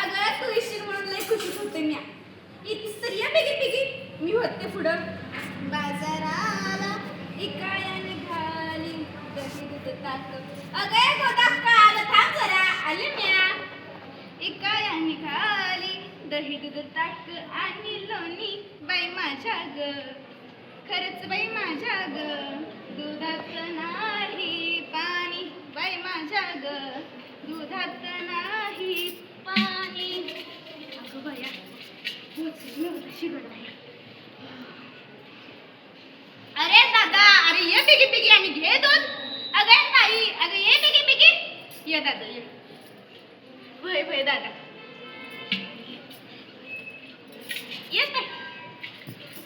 सगळ्यात तू येशील म्हणून लय खुशीत होते मी. इतकी स्त्रिया बेगी मी होते पुढं. बाजाराला इकाया निघाली दही दूध ताक. अगं गोदा काल थांब जरा आले म्या. इकाया निघाली दही दूध ताक आणि लोणी बाई माझ्या ग. खरंच बाई माझ्या ग. दुधात नाही पाणी बाई माझ्या ग. दुधात नाही पाणी. अगं बाया अरे दादा अरे ये बिगी आणि घे दूध. अगं ताई अगं ये बिगी ये दादा ये. भय दादा येत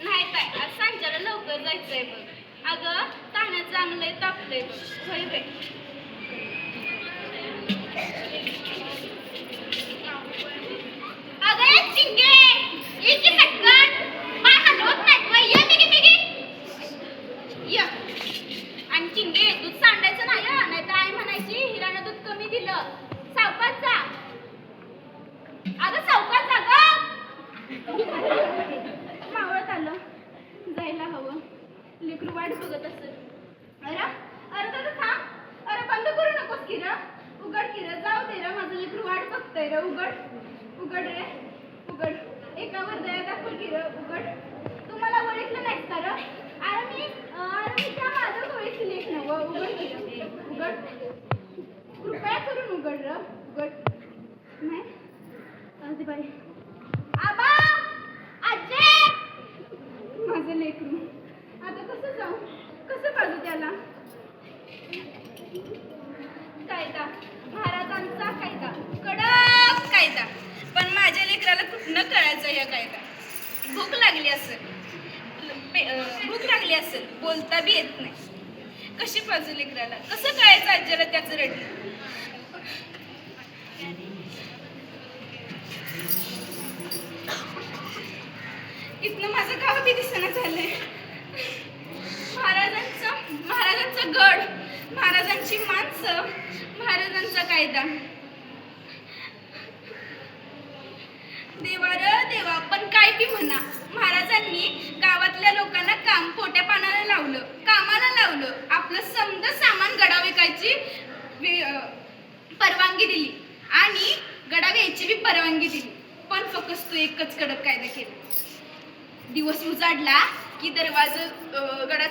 नाही काय आज सांच्याला लवकर जायचंय बघ. अगं ताण्यात चांगलंय तापलंय बघ. भय अगं चिंगे ये की पटकन. पाय हलवत नाही मग ये बिगी ये. आणि चिंगे दूध सांडायचं नाही नाही तर आई म्हणायची हिरानं दूध कमी दिलं. सावकाश जा. अगं सावकाश जा ग. मावळत आलं जायला हवं. लेकरू वाट बघत असेल. अरे दादा थांब. अरे बंद करू नकोस की र. उघड की र. जाऊ दे र माझं लेकरू वाट बघतंय र. उघड रे उघड. एकावर दया दाखव की र. उघड. तू मला ओळखलं नाहीस का र. अरे मी त्या माझं ओळखी लेख नवं. उघड की र. उघड. कृपया करून उघड र. उघड. नाही अरे बाई आबा आजे माझं लेकरू. आता कसं जाऊ कसं पाजू त्याला. कायदा महाराजांचा कायदा कडक कायदा. पण माझ्या लेकराला कुठनं कळायचं या कायदा. भूक लागली असेल बोलता बी येत नाही. कशी पाजू लेकराला. कसं कळायचं आज्याला त्याचं रडणं. इथनं माझं गाव बी दिसणं झालंय. महाराजांचा गड महाराजांची माणसं महाराजांचा कायदा. देवा पण काय बी म्हणा महाराजांनी गावातल्या लोकांना पोट्या पानाला कामाला लावलं. आपलं समद सामान गडा विकायची परवानगी दिली आणि गडा घ्यायची बी परवानगी दिली. पण फक्त तू एकच कडक कायदा केला. दिवस उजाडला की दरवाजा गडाचा